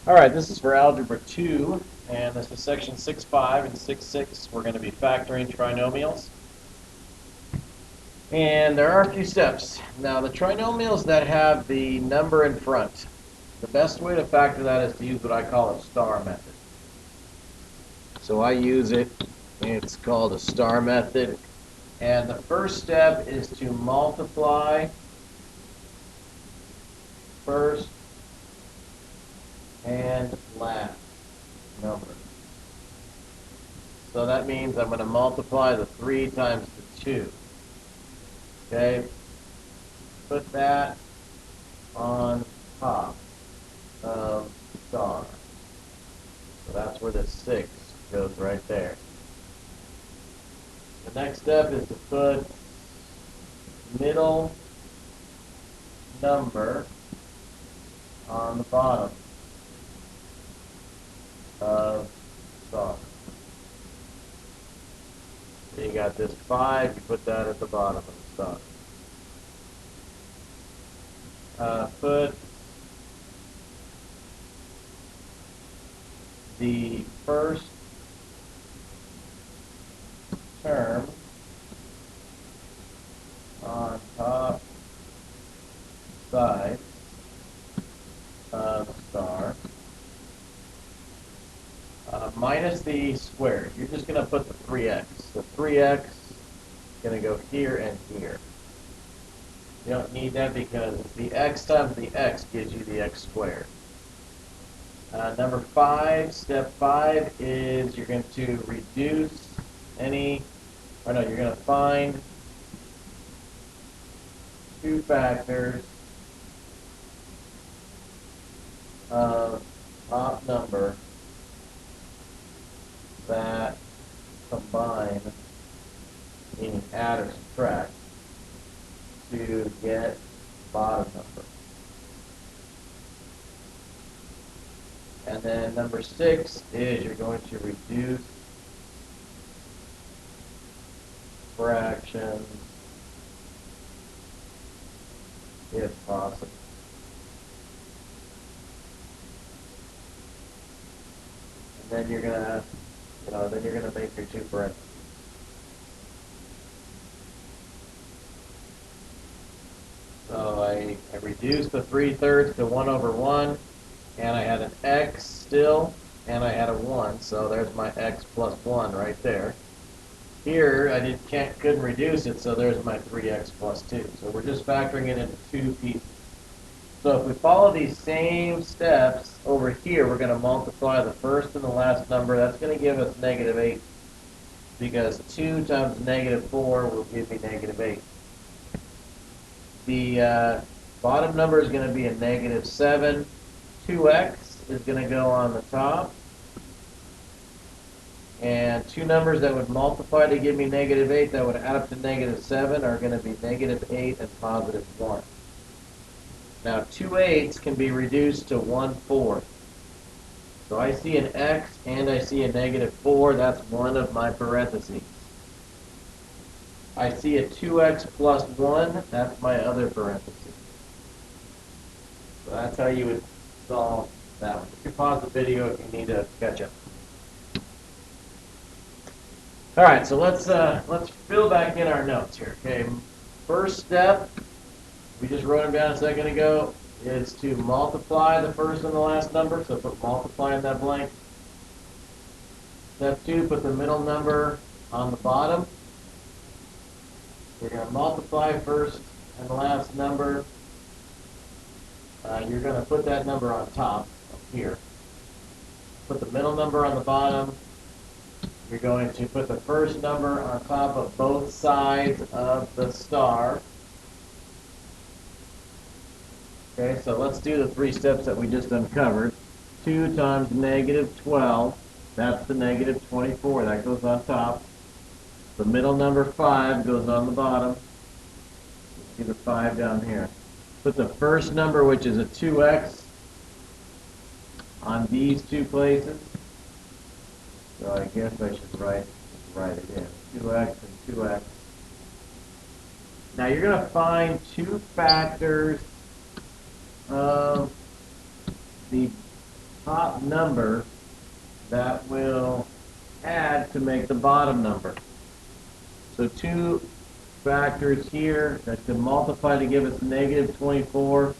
All right, this is for Algebra 2, and this is section 6.5 and 6.6. We're going to be factoring trinomials. And there are a few steps. Now, the trinomials that have the number in front, the best way to factor that is to use what I call a star method. So I use it, it's called a star method. And the first step is to multiply first and last number. So that means I'm going to multiply the 3 times the 2. Okay? Put that on top of star. So that's where the 6 goes right there. The next step is to put middle number on the bottom of star. So you got this 5, you put that at the bottom of the star. Put the first term on top side of star minus the square. You're just going to put the 3x. The 3x is going to go here and here. You don't need that because the x times the x gives you the x squared. Number 5, step 5 is you're going to reduce you're going to find two factors of top number that combine, meaning add or subtract, to get bottom number. And then number 6 is you're going to reduce fractions if possible. And then you're gonna, make your 2 parentheses. So I reduced the 3/3 to 1 over 1, and I had an x still, and I had a 1, so there's my x plus 1 right there. Here, I couldn't reduce it, so there's my 3x plus 2. So we're just factoring it into 2 pieces. So if we follow these same steps over here, we're going to multiply the first and the last number. That's going to give us -8, because 2 times -4 will give me -8. The bottom number is going to be a -7. 2x is going to go on the top. And two numbers that would multiply to give me -8 that would add up to -7 are going to be -8 and +1. Now 2 8s can be reduced to 1/4. So I see an x and I see a -4. That's one of my parentheses. I see a 2x plus 1. That's my other parenthesis. So that's how you would solve that one. You can pause the video if you need to catch up. All right, so let's fill back in our notes here. Okay, first step, we just wrote them down a second ago, is to multiply the first and the last number. So put multiply in that blank. Step 2, put the middle number on the bottom. We're going to multiply first and the last number. You're going to put that number on top up here. Put the middle number on the bottom. You're going to put the first number on top of both sides of the star. Okay, so let's do the 3 steps that we just uncovered. 2 times -12, that's the -24, that goes on top. The middle number 5 goes on the bottom. See the 5 down here. Put the first number, which is a 2x, on these 2 places. So I guess I should write it in. 2x and 2x. Now you're going to find 2 factors of the top number that will add to make the bottom number. So two factors here that can multiply to give us negative 24.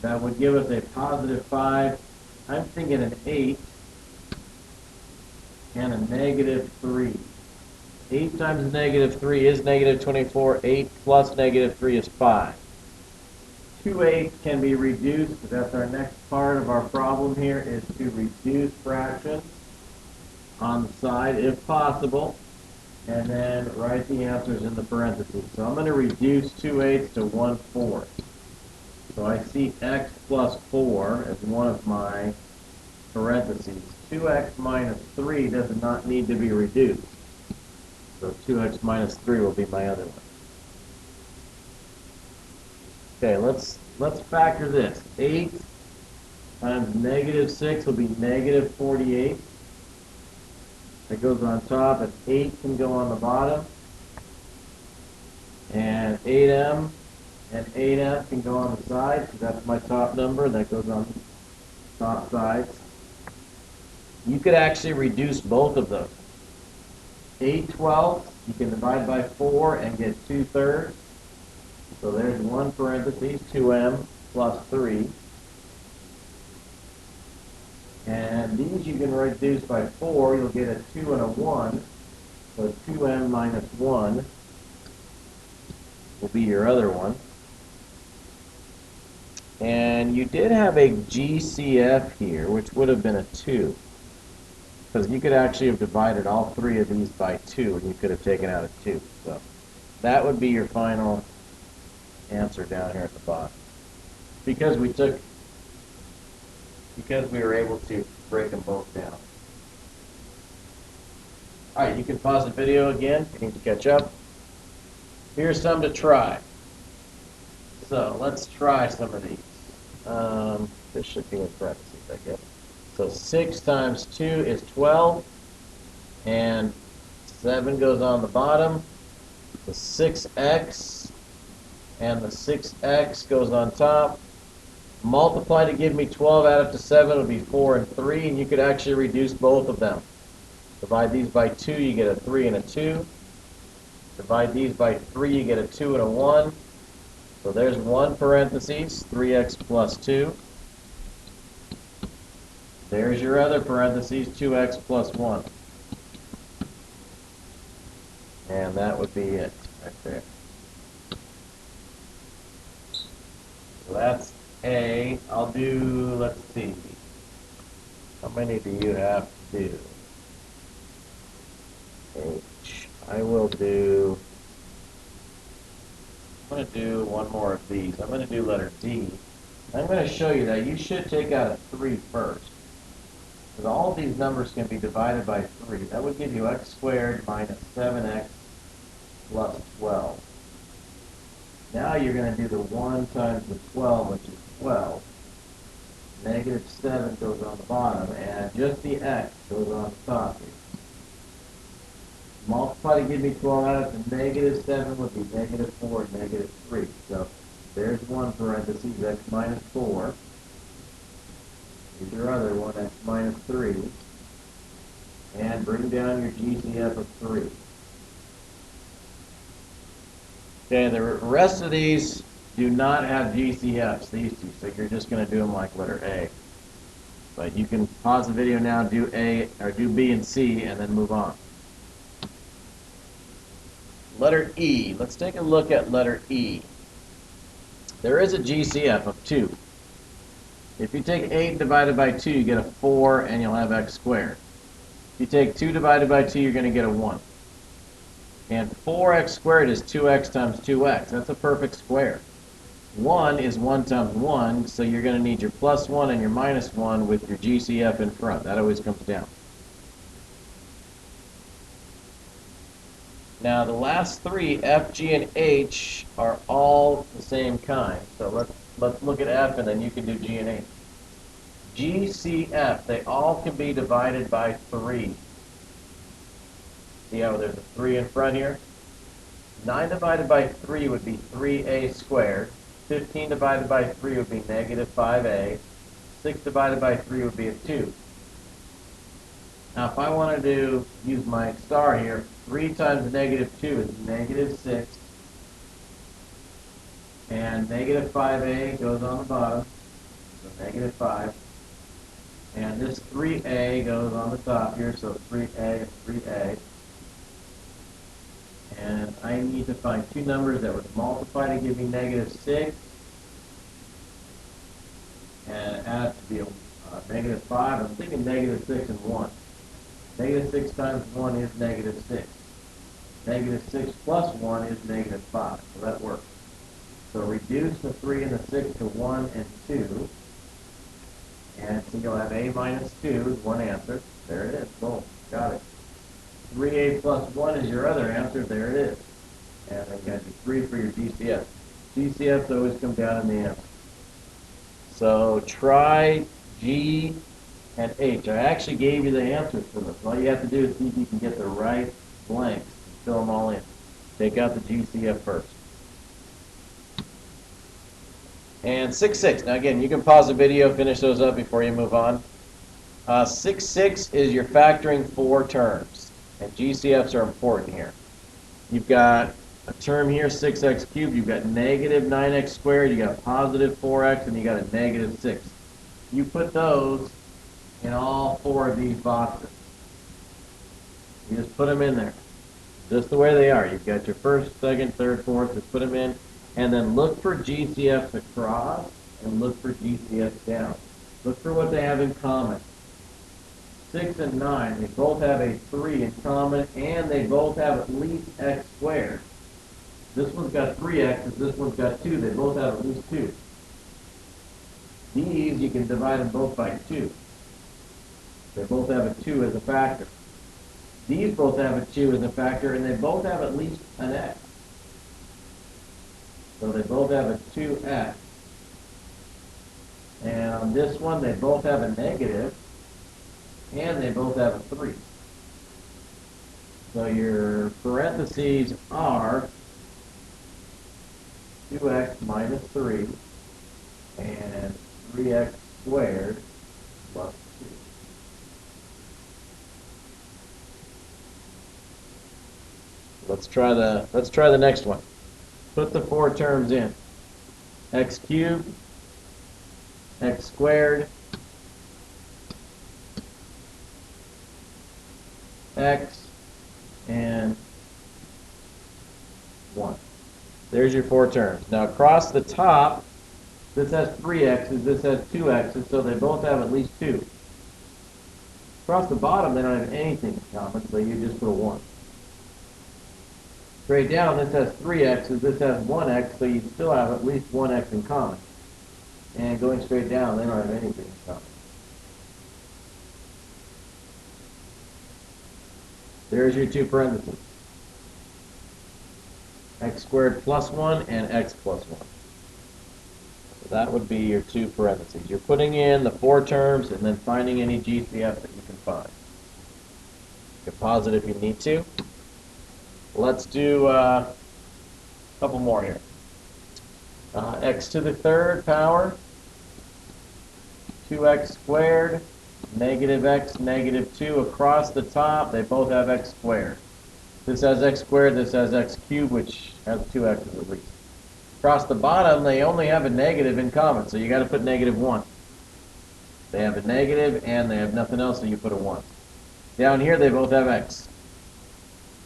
That would give us a positive 5. I'm thinking an 8 and a negative 3. 8 times negative 3 is negative 24. 8 plus negative 3 is 5. 2 8s can be reduced. That's our next part of our problem here, is to reduce fractions on the side if possible, and then write the answers in the parentheses. So I'm going to reduce 2 8s to 1/4. So I see x plus 4 as one of my parentheses. 2x minus 3 does not need to be reduced. So 2x minus 3 will be my other one. Okay, let's factor this. 8 times negative 6 will be negative 48. That goes on top, and 8 can go on the bottom. And 8m and 8f can go on the side, because that's my top number. That goes on the top sides. You could actually reduce both of those. 8/12, you can divide by 4 and get 2/3. So there's one parentheses, 2m plus 3. And these you can reduce by 4. You'll get a 2 and a 1. So 2m minus 1 will be your other one. And you did have a GCF here, which would have been a 2. Because you could actually have divided all three of these by 2, and you could have taken out a 2. So that would be your final answer down here at the bottom. Because we were able to break them both down. All right, you can pause the video again if you need to catch up. Here's some to try. So let's try some of these. This should be in parentheses, I guess. So 6 times 2 is 12, and 7 goes on the bottom. The 6x and the 6x goes on top. Multiply to give me 12, add up to 7 would be 4 and 3, and you could actually reduce both of them. Divide these by 2, you get a 3 and a 2. Divide these by 3, you get a 2 and a 1. So there's one parentheses, 3x plus 2. There's your other parentheses, 2x plus 1. And that would be it right there. So that's A. I'll do, let's see. How many do you have to do? H. I will do, I'm going to do one more of these. I'm going to do letter D. I'm going to show you that you should take out a 3 first. Because all of these numbers can be divided by 3. That would give you x squared minus 7x plus 12. Now you're going to do the 1 times the 12, which is 12. Negative 7 goes on the bottom, and just the x goes on the top here. Multiply to give me 12 out of the negative 7 would be negative 4 and negative 3. So there's one parentheses, x minus 4. Here's your other one, x minus 3. And bring down your GCF of 3. Okay, the rest of these do not have GCFs, these two, so you're just going to do them like letter A. But you can pause the video now, do A, or do B and C, and then move on. Letter E. Let's take a look at letter E. There is a GCF of 2. If you take 8 divided by 2, you get a 4, and you'll have x squared. If you take 2 divided by 2, you're going to get a 1. And 4x squared is 2x times 2x. That's a perfect square. 1 is 1 times 1, so you're going to need your plus 1 and your minus 1 with your GCF in front. That always comes down. Now the last three, F, G, and H, are all the same kind. So let's look at F, and then you can do G and H. G, C, F, they all can be divided by 3. See how there's a 3 in front here? 9 divided by 3 would be 3a squared. 15 divided by 3 would be negative 5a. 6 divided by 3 would be a 2. Now, if I wanted to use my star here, 3 times negative 2 is negative 6. And negative 5a goes on the bottom, so negative 5. And this 3a goes on the top here, so 3a and 3a. And I need to find two numbers that would multiply to give me negative 6. And add to be a negative 5. I'm thinking negative 6 and 1. Negative 6 times 1 is negative 6. Negative 6 plus 1 is negative 5. So that works. So reduce the 3 and the 6 to 1 and 2. And so you'll have a minus 2 is one answer. There it is. Boom. Got it. 3a plus 1 is your other answer. There it is. And then you got your 3 for your GCF. GCFs always come down in the answer. So try G and H. I actually gave you the answers for this. All you have to do is see if you can get the right blanks. Fill them all in. Take out the GCF first. And 6, 6. Now again, you can pause the video, finish those up before you move on. 6, 6 is you're factoring 4 terms. And GCFs are important here. You've got a term here, 6x cubed. You've got negative 9x squared. You got positive 4x, and you got a negative 6. You put those in all 4 of these boxes. You just put them in there, just the way they are. You've got your first, second, third, fourth. Just put them in, and then look for GCFs across and look for GCFs down. Look for what they have in common. 6 and 9, they both have a 3 in common, and they both have at least x squared. This one's got 3x's, this one's got 2. They both have at least 2. These, you can divide them both by 2. They both have a 2 as a factor. These both have a 2 as a factor, and they both have at least an x. So they both have a 2x. And on this one, they both have a negative, and they both have a 3. So your parentheses are 2x minus 3 and 3x squared plus 2. Let's try the next one. Put the 4 terms in. X cubed, x squared, x, and 1. There's your 4 terms. Now across the top, this has 3x's, this has 2x's, so they both have at least 2. Across the bottom, they don't have anything in common, so you just put a 1. Straight down, this has 3x's, this has 1x, so you still have at least 1x in common. And going straight down, they don't have anything in common. There's your 2 parentheses. X squared plus 1 and x plus 1. So that would be your 2 parentheses. You're putting in the 4 terms and then finding any GCF that you can find. You can pause it if you need to. Let's do a couple more here. X to the 3rd power, 2x squared, negative x, negative 2. Across the top, they both have x squared. This has x squared, this has x cubed, which has 2x's at least. Across the bottom, they only have a negative in common, so you got to put negative 1. They have a negative, and they have nothing else, so you put a 1. Down here, they both have x.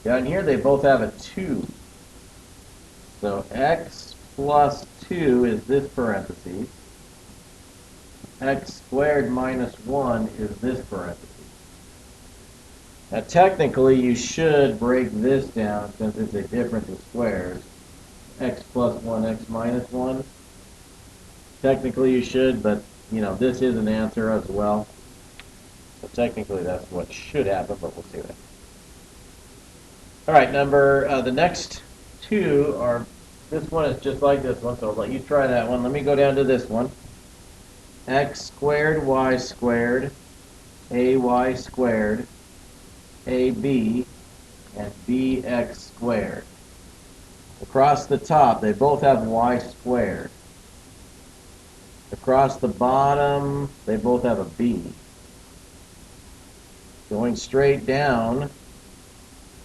Down here, they both have a 2. So x plus 2 is this parentheses. X squared minus 1 is this parentheses. Now technically you should break this down since it's a difference of squares. X plus 1, x minus 1. Technically you should, but you know, this is an answer as well. So technically that's what should happen, but we'll see what happens. Alright, the next 2 are, this one is just like this one, so I'll let you try that one. Let me go down to this one. X squared, y squared, ay squared, ab, and bx squared. Across the top, they both have y squared. Across the bottom, they both have a B. Going straight down,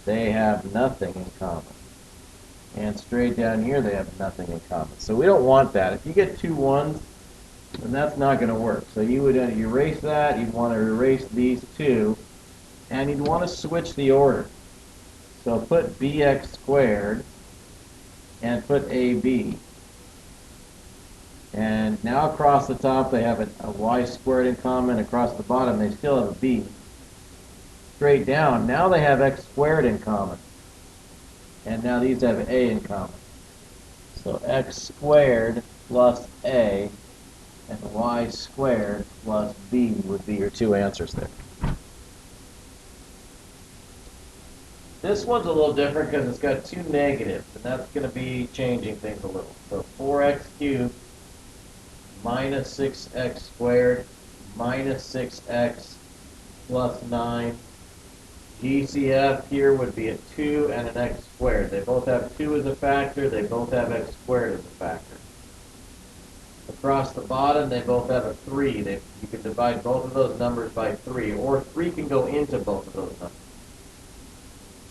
they have nothing in common. And straight down here, they have nothing in common. So we don't want that. If you get two ones, then that's not going to work. So you would erase that. You'd want to erase these two. And you'd want to switch the order. So put bx squared and put ab. And now across the top, they have a y squared in common. Across the bottom, they still have a b. Straight down, now they have x squared in common. And now these have a in common. So x squared plus a and y squared plus b would be your two answers there. This one's a little different because it's got two negatives, and that's going to be changing things a little. So 4x cubed minus 6x squared minus 6x plus 9. GCF here would be a 2 and an x squared. They both have 2 as a factor. They both have x squared as a factor. Across the bottom, they both have a 3. You can divide both of those numbers by 3, or 3 can go into both of those numbers.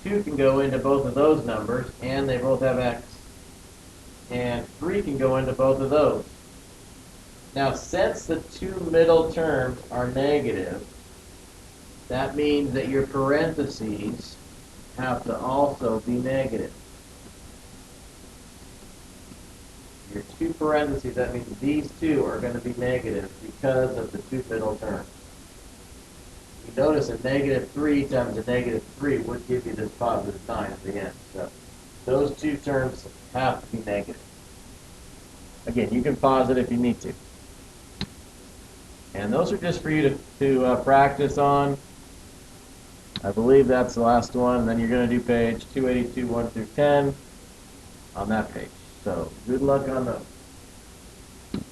2 can go into both of those numbers, and they both have x. And 3 can go into both of those. Now, since the two middle terms are negative, that means that your parentheses have to also be negative. Your two parentheses, that means these two are going to be negative because of the two middle terms. You notice a negative 3 times a negative 3 would give you this positive 9 at the end. So those two terms have to be negative. Again, you can pause it if you need to. And those are just for you to practice on. I believe that's the last one. And then you're going to do page 282, 1 through 10 on that page. So good luck on those.